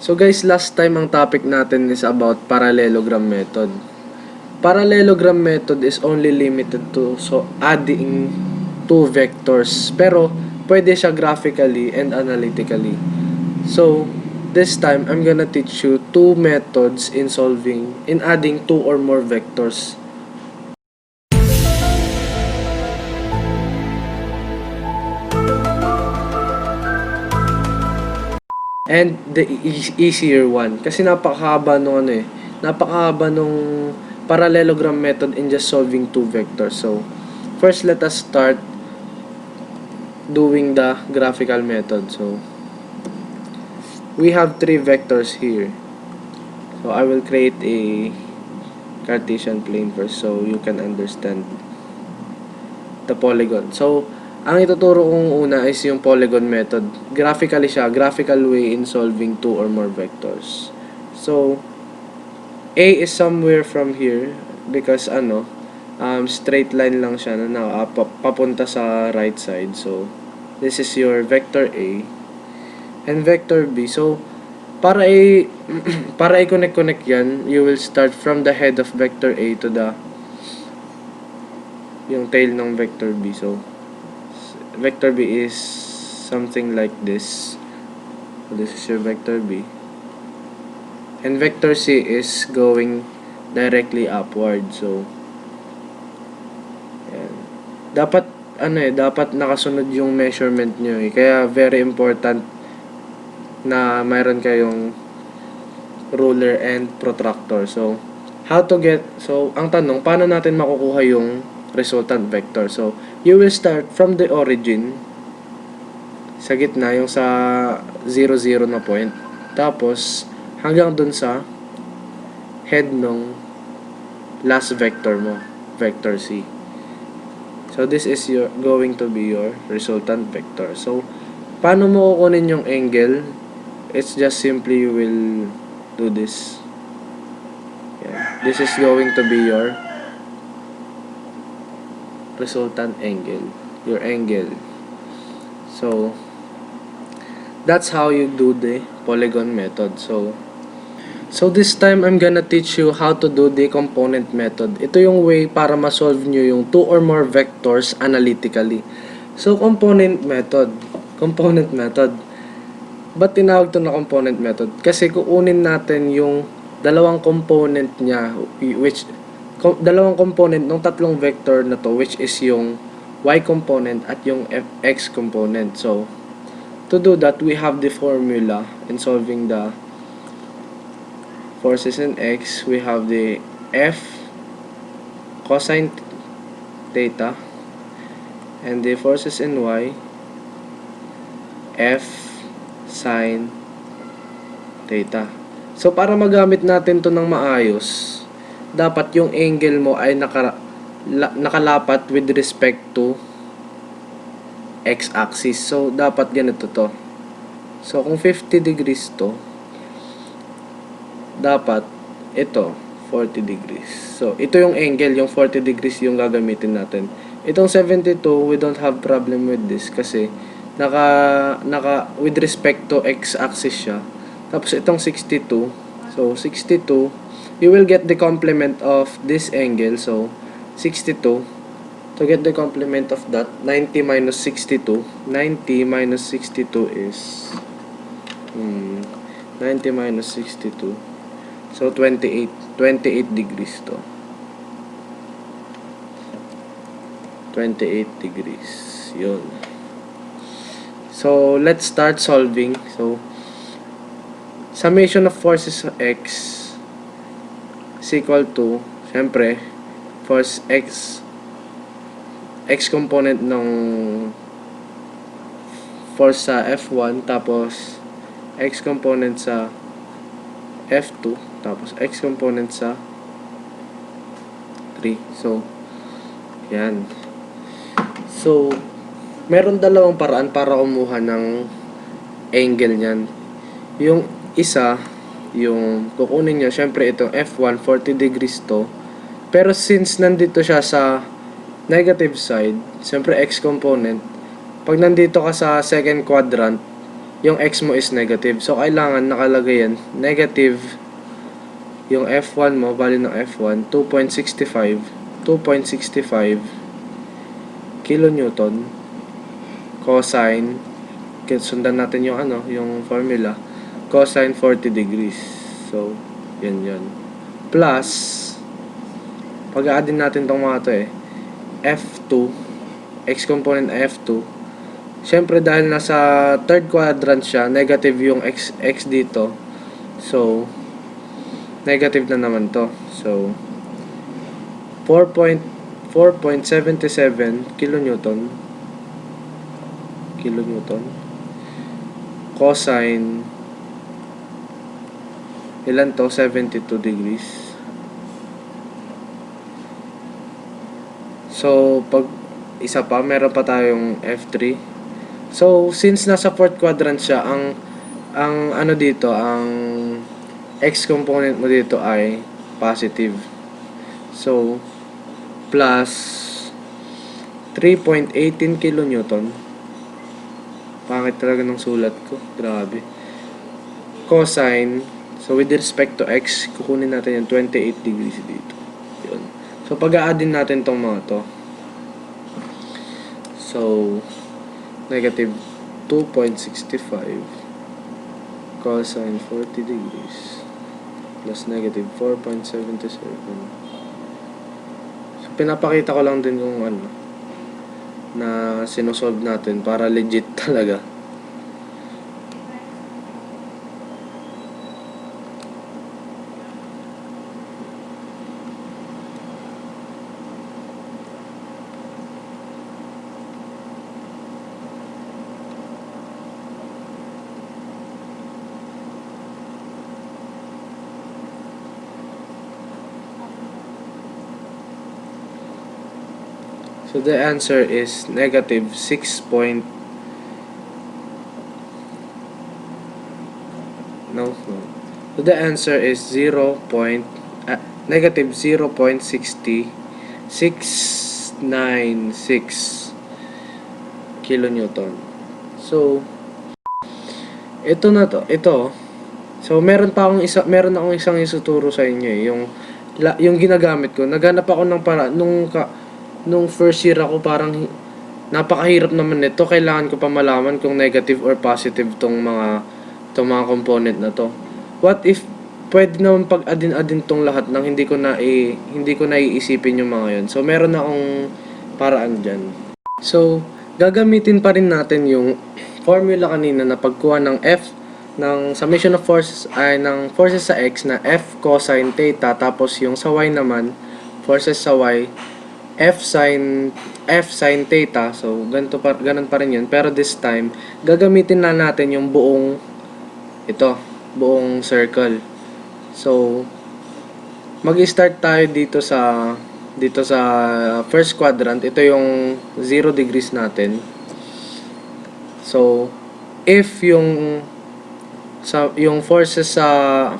So guys, last time ang topic natin is about parallelogram method. Parallelogram method is only limited to adding two vectors. Pero pwede siya graphically and analytically. So this time I'm gonna teach you two methods in adding two or more vectors. And the easier one. Kasi napakahaba nung napakahaba nung parallelogram method in just solving two vectors. So, first let us start doing the graphical method. So, we have three vectors here. So, I will create a Cartesian plane first so you can understand the polygon. So, ang ituturo kong una is yung polygon method. Graphically siya, graphical way in solving two or more vectors. So, A is somewhere from here because straight line lang siya na papunta sa right side. So, this is your vector A and vector B. So, para i-connect yan, you will start from the head of vector A to yung tail ng vector B. So, vector B is something like this. So, this is your vector B. And vector C is going directly upward. So, yan. Dapat nakasunod yung measurement nyo eh. Kaya very important na mayroon kayong ruler and protractor. So, ang tanong, paano natin makukuha yung resultant vector? So, you will start from the origin sa gitna, yung sa 0, 0 na point. Tapos, hanggang dun sa head nung last vector mo, vector C. So, this is going to be your resultant vector. So, paano mo kukunin yung angle? It's just simply you will do this. Yeah. This is going to be your resultant angle. Your angle. So, that's how you do the polygon method. So this time I'm gonna teach you how to do the component method. Ito yung way para ma-solve nyo yung two or more vectors analytically. So, component method. Ba't tinawag to na component method? Kasi kukunin natin yung dalawang component niya, dalawang component ng tatlong vector na to, which is yung y component at yung x component. So, to do that, we have the formula in solving the forces in x. We have the f cosine theta, and the forces in y, f sine theta. So, para magamit natin to ng maayos, dapat yung angle mo ay nakalapat with respect to x-axis. So, dapat ganito to. So, kung 50 degrees to, dapat ito 40 degrees. So, ito yung angle, yung 40 degrees yung gagamitin natin. Itong 72, we don't have problem with this kasi with respect to x-axis siya. Tapos itong 62. So, 62, you will get the complement of this angle. So, 62. To get the complement of that, 90 minus 62. 90 minus 62 is 90 minus 62. So, 28 degrees to. 28 degrees. Yun. So, let's start solving. So, summation of forces of x is equal to, syempre, force x component ng force sa F1, tapos x component sa F2, tapos x component sa 3. So, yan. So, meron dalawang paraan para kumuha ng angle niyan. Yung isa, yung kukunin nyo, syempre itong F1, 40 degrees to. Pero since nandito siya sa negative side, syempre x component, pag nandito ka sa second quadrant, yung x mo is negative. So, kailangan nakalagay yan, negative yung F1 mo, value ng F1, 2.65 kilonewton cosine, sundan natin yung yung formula, cosine 40 degrees. So, yan. Plus, pag-aadin natin tong mga to F2, x component F2. Siyempre, dahil nasa third quadrant siya, negative yung x dito. So, negative na naman to. So, 4.77 kilonewton cosine, ilan to? 72 degrees. So, pag isa pa, meron pa tayong F3. So, since nasa fourth quadrant siya, ang ano dito, ang x component mo dito ay positive. So, plus 3.18 kilonewton. Pangit talaga ng sulat ko. Grabe. Cosine. So, with respect to x, kukunin natin yung 28 degrees dito. Yun. So, pag-aadin natin tong mga to. So, negative 2.65 cosine 40 degrees plus negative 4.77. So, pinapakita ko lang din kung na sinusolve natin para legit talaga. So the answer is negative 6 point no. So the answer is negative 0.69696 kilonewton. So ito na to, ito. So meron akong isang isuturo sa inyo yung ginagamit ko. Naghanap ako ng nung first year ako, parang napakahirap naman nito. Kailangan ko pa malaman kung negative or positive tong mga component na to. What if pwede naman pag-adin tong lahat ng hindi ko na iisipin yung mga yon. So meron akong paraan diyan. So gagamitin pa rin natin yung formula kanina na pagkuha ng F ng summation of forces ay ng forces sa x na F cosine theta, tapos yung sa y naman forces sa y F sin theta. So, ganun pa rin yun. Pero this time, gagamitin na natin yung buong circle. So, mag-start tayo dito sa first quadrant. Ito yung 0 degrees natin. So, if yung force sa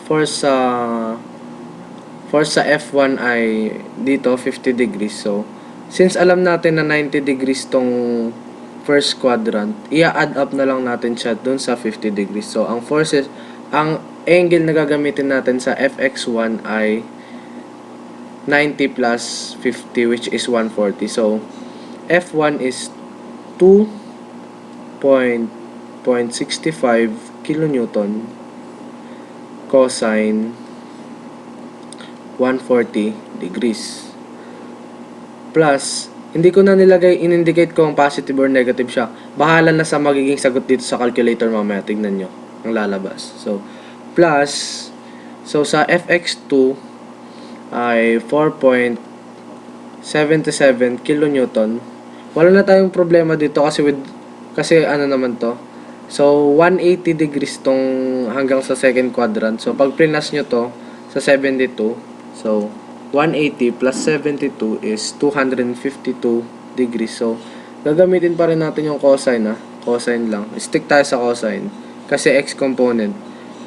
F1 ay dito 50 degrees. So, since alam natin na 90 degrees tong first quadrant, i-add up na lang natin siya dun sa 50 degrees. So, ang angle na gagamitin natin sa Fx1 ay 90 plus 50, which is 140. So, F1 is 2.65 kilonewton cosine 140 degrees. Plus, hindi ko na in-indicate kung positive or negative siya. Bahala na sa magiging sagot dito sa calculator mamaya. Tignan nyo ang lalabas. So, plus, so sa Fx2 ay 4.77 kilonewton. Wala na tayong problema dito kasi ano naman to. So, 180 degrees tong hanggang sa second quadrant. So, pag prinas nyo to sa 72, so, 180 plus 72 is 252 degrees. So, gagamitin pa rin natin yung cosine, cosine lang. Stick tayo sa cosine. Kasi x component.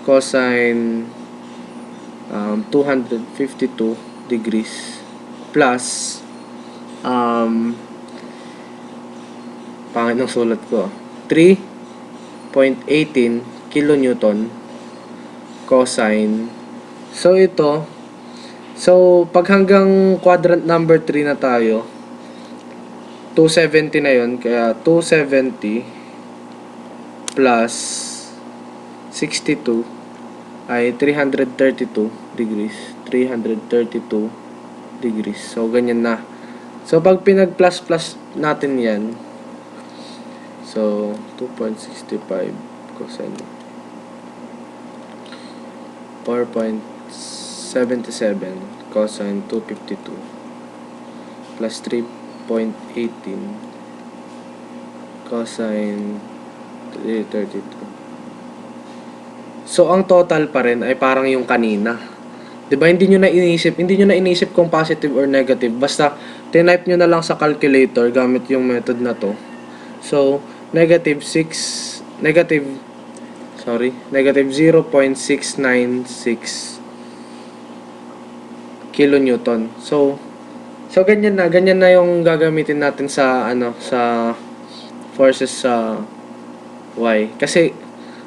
Cosine 252 degrees plus pangit ng sulat ko. 3 0.18 kilonewton cosine. So ito, pag hanggang quadrant number 3 na tayo, 270 na yun, kaya 270 plus 62 ay 332 degrees. 332 degrees. So, ganyan na. So, pag pinag-plus-plus natin yan, so, 2.65 cosine 4.77 cosine 252 plus 3.18 cosine 332. So, ang total pa rin ay parang yung kanina. 'Di ba? Hindi nyo na inisip kung positive or negative. Basta, tinype nyo na lang sa calculator gamit yung method na to. So, negative 0.696 kilonewton. So ganyan na yung gagamitin natin sa sa forces sa Y. Kasi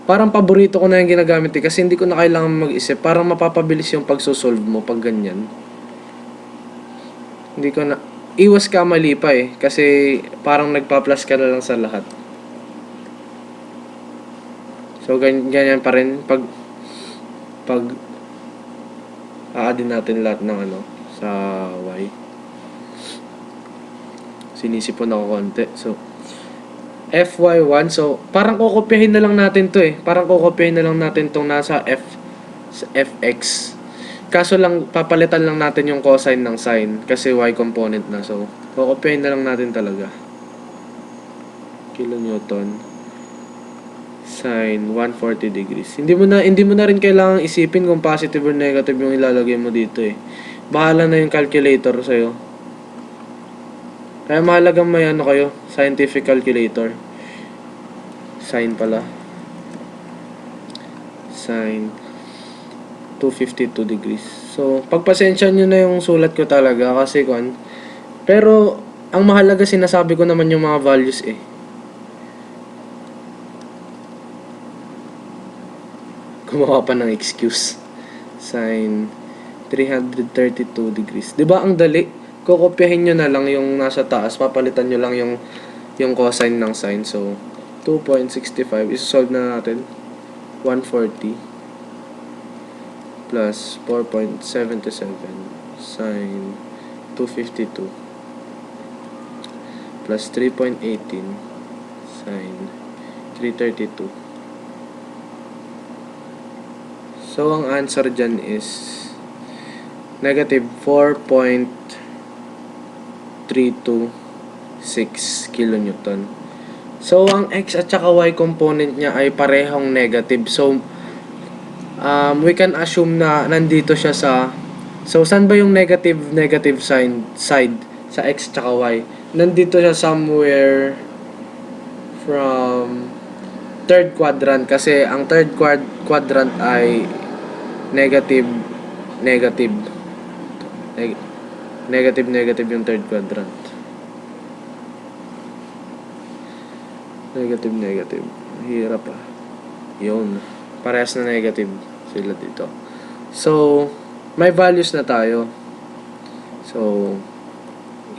parang paborito ko na yung ginagamit kasi hindi ko na kailangan mag-isip. Parang mapapabilis yung pagsosolve mo pag ganyan. Hindi ko na iwas ka mali pa kasi parang nagpa-plus ka na lang sa lahat. So ganyan pa rin pag a-add natin lahat ng sa Y. Sinisipon ako konti. So FY1, so parang kokopyahin na lang natin to Parang kokopyahin na lang natin tong nasa sa FX. Kaso lang papalitan lang natin yung cosine ng sine kasi Y component na. So kokopyahin na lang natin talaga. Kilonewton sine 140 degrees. Hindi mo na rin kailangang isipin kung positive or negative yung ilalagay mo dito Bahala na yung calculator sa'yo. Kaya mahalagang may kayo, scientific calculator. Sine pala. Sine 252 degrees. So, pagpasensya nyo na yung sulat ko talaga kasi pero, ang mahalaga sinasabi ko naman yung mga values Gumawa pa ng excuse. Sine 332 degrees. 'Di ba ang dali? Kokopyahin nyo na lang yung nasa taas, papalitan nyo lang yung cosine ng sine. So 2.65 isolve na natin. 140 plus 4.77 sine 252 plus 3.18 sine 332. So ang answer dyan is negative 4.326 kilonewton. So ang x at saka y component niya ay parehong negative. So we can assume na nandito siya so saan ba yung negative side sa x at saka y? Nandito siya somewhere from third quadrant kasi ang third quadrant ay negative yung third quadrant. Negative. Hirap Yun. Parehas na negative sila dito. So, may values na tayo. So,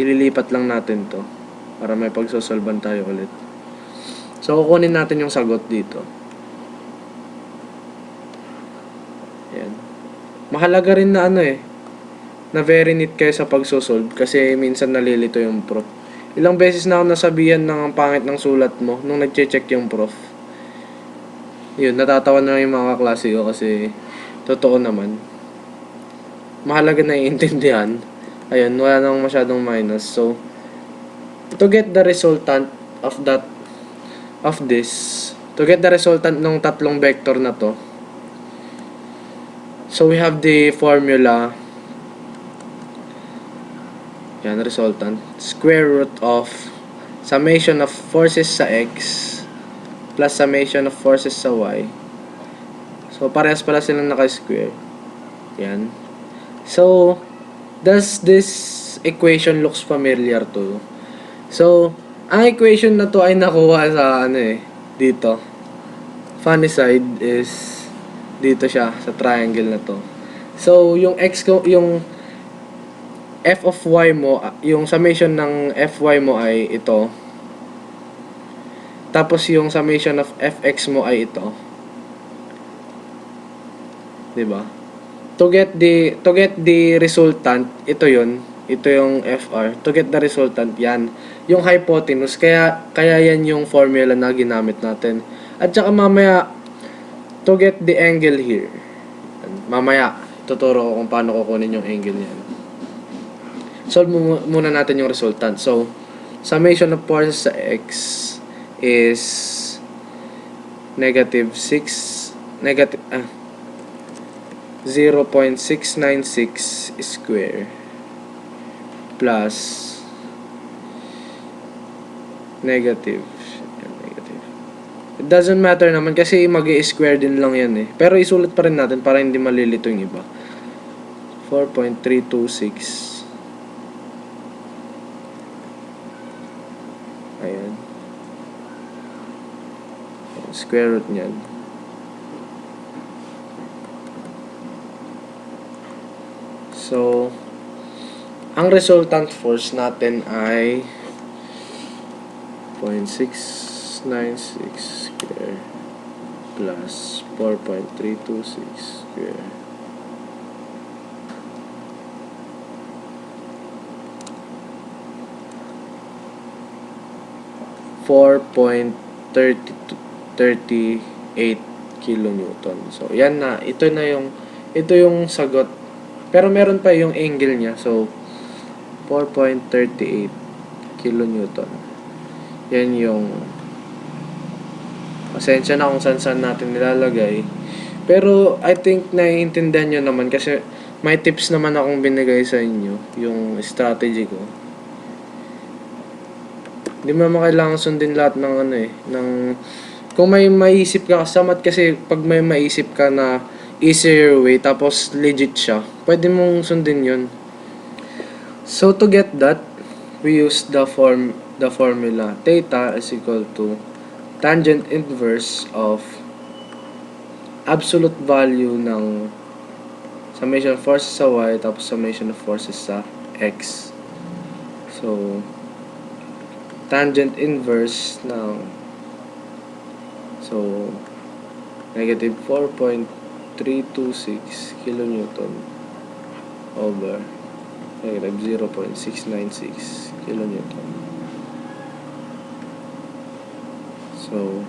ililipat lang natin to para may pagsosolban tayo ulit. So, kukunin natin yung sagot dito. Yan. Mahalaga rin na na very neat kayo sa pagsosolve kasi minsan nalilito yung prof. Ilang beses na ako nasabihan ng ang pangit ng sulat mo nung nagche-check yung prof. Yun, natatawa na yung mga kaklase ko kasi totoo naman. Mahalaga na iintindihan. Ayun, wala nang masyadong minus. So, to get the resultant of this, to get the resultant ng tatlong vector na to, so we have the formula. Yan, resultant. Square root of summation of forces sa x plus summation of forces sa y. So, parehas pala silang naka-square. Yan. So, does this equation looks familiar to you? So, ang equation na to ay nakuha sa dito. funny side is dito siya sa triangle na to. So, yung yung f of y mo, yung summation ng fy mo ay ito. Tapos yung summation of fx mo ay ito. 'Di ba? To get the resultant, ito 'yon. Ito yung FR. To get the resultant, yan. Yung hypotenuse, kaya yan yung formula na ginamit natin. At saka mamaya, to get the angle here. Mamaya, tuturo ko kung paano kukunin yung angle niyan. Solve muna natin yung resultant. So, summation of forces sa x is negative 0.696 square plus negative. It doesn't matter naman kasi mag-i-square din lang yan eh. Pero isulat pa rin natin para hindi malilito yung iba. 4.326. Ayan. Square root niyan. So, ang resultant force natin ay 0.696 square plus 4.326 square. .38 kilonewton. So, yan na. Ito yung sagot. Pero meron pa yung angle niya. So, 4.38 kilonewton. Yan yung pasensya na kung saan natin nilalagay. Pero, I think naiintindihan nyo naman kasi may tips naman akong binigay sa inyo. Yung strategy ko. Hindi mo naman kailangan sundin lahat ng kung may maisip ka kasamat kasi pag may maisip ka na easier way tapos legit siya, pwede mong sundin yun. So to get that, we use the formula theta is equal to tangent inverse of absolute value ng summation of forces sa y tapos summation of forces sa x. So tangent inverse ng negative 4.326 kilonewton over negative 0.696 kilonewton. So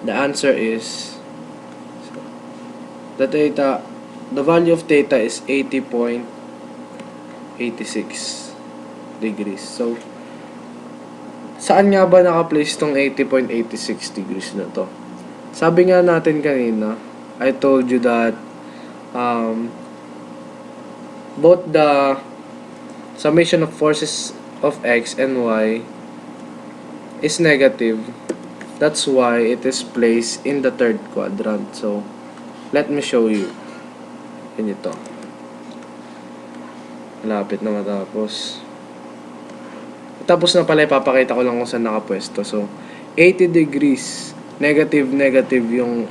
the answer is the value of theta is 80.86 degrees. So saan nga ba naka-place tong 80.86 degrees na to? Sabi nga natin kanina, I told you that both the summation of forces of x and y is negative. That's why it is placed in the third quadrant. So, let me show you. Yan ito. Malapit na matapos. Tapos na pala, ipapakita ko lang kung saan nakapwesto. So, 80 degrees, negative yung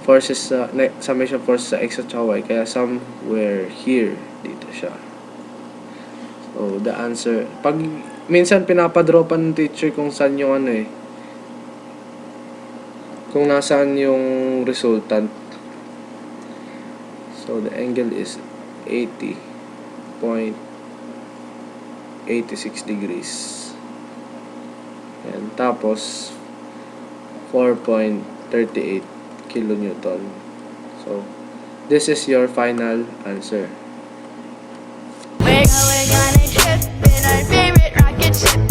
forces sa, summation forces sa x at y. Kaya somewhere here, dito siya. So, the answer, pag minsan pinapadropan ng teacher kung saan yung kung nasaan yung resultant. So, the angle is 80.86 degrees. And tapos 4.38 kilonewton. So this is your final answer. We're going on a trip in our favorite rocket ship.